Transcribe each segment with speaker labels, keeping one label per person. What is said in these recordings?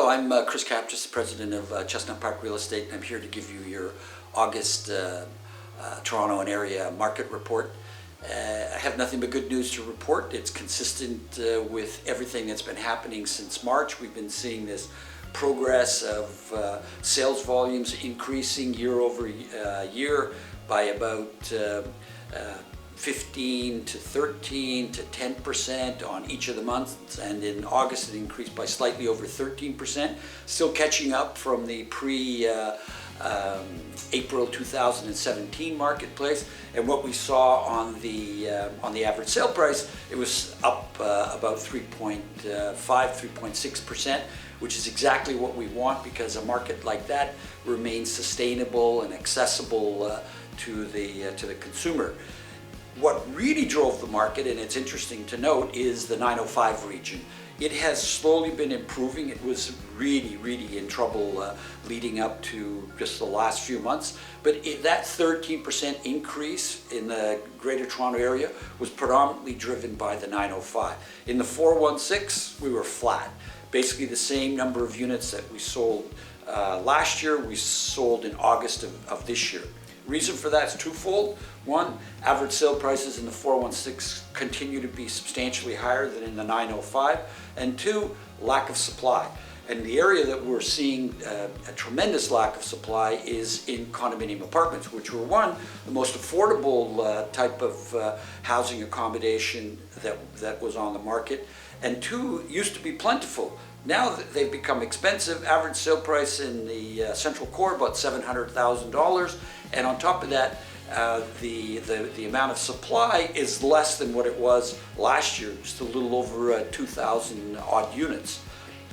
Speaker 1: Hello, I'm Chris Kapches, the president of Chestnut Park Real Estate, and I'm here to give you your August Toronto and area market report. I have nothing but good news to report. It's consistent with everything that's been happening since March. We've been seeing this progress of sales volumes increasing year over year by about 15 to 13 to 10% on each of the months, and in August it increased by slightly over 13%, still catching up from the April 2017 marketplace. And what we saw on the average sale price, it was up about 3.5, 3.6%, which is exactly what we want, because a market like that remains sustainable and accessible to the consumer. What really drove the market, and it's interesting to note, is the 905 region. It has slowly been improving. It was really in trouble leading up to just the last few months. But that 13% increase in the Greater Toronto area was predominantly driven by the 905. In the 416, we were flat. Basically the same number of units that we sold last year, we sold in August of this year. Reason for that is twofold. One, average sale prices in the 416 continue to be substantially higher than in the 905. And two, lack of supply. And the area that we're seeing a tremendous lack of supply is in condominium apartments, which were one, the most affordable type of housing accommodation that was on the market, and two, used to be plentiful. Now that they've become expensive. Average sale price in the central core about $700,000, and on top of that, the amount of supply is less than what it was last year, just a little over 2,000 odd units.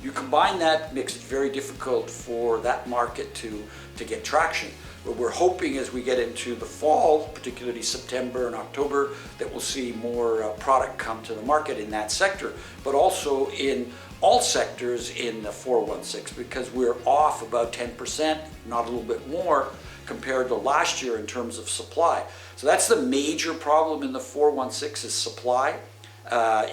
Speaker 1: You combine that, makes it very difficult for that market to get traction. What we're hoping as we get into the fall, particularly September and October, that we'll see more product come to the market in that sector, but also in all sectors in the 416, because we're off about 10%, not a little bit more, compared to last year in terms of supply. So that's the major problem in the 416 is supply.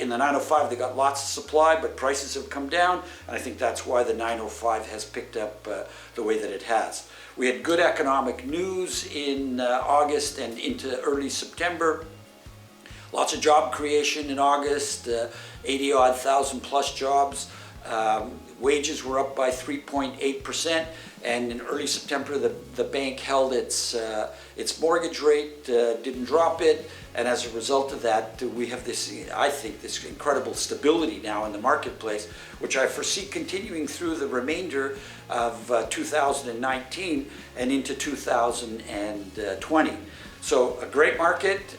Speaker 1: In the 905, they got lots of supply, but prices have come down, and I think that's why the 905 has picked up the way that it has. We had good economic news in August and into early September. Lots of job creation in August, 80-odd thousand plus jobs. Wages were up by 3.8%, and in early September the bank held its mortgage rate, didn't drop it, and as a result of that we have this, I think, this incredible stability now in the marketplace, which I foresee continuing through the remainder of 2019 and into 2020. So a great market,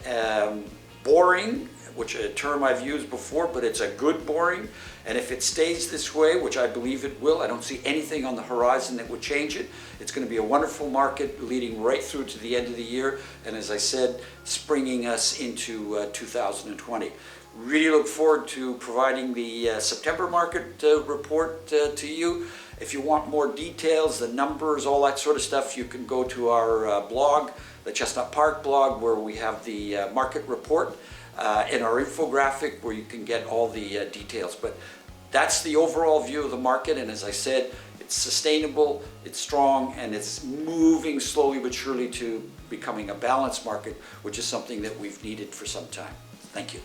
Speaker 1: boring, which a term I've used before, but it's a good boring. And if it stays this way, which I believe it will, I don't see anything on the horizon that would change it. It's going to be a wonderful market leading right through to the end of the year. And as I said, springing us into 2020. Really look forward to providing the September market report to you. If you want more details, the numbers, all that sort of stuff, you can go to our blog, the Chestnut Park blog, where we have the market report. In our infographic, where you can get all the details. But that's the overall view of the market, and as I said, it's sustainable, it's strong, and it's moving slowly but surely to becoming a balanced market, which is something that we've needed for some time. Thank you.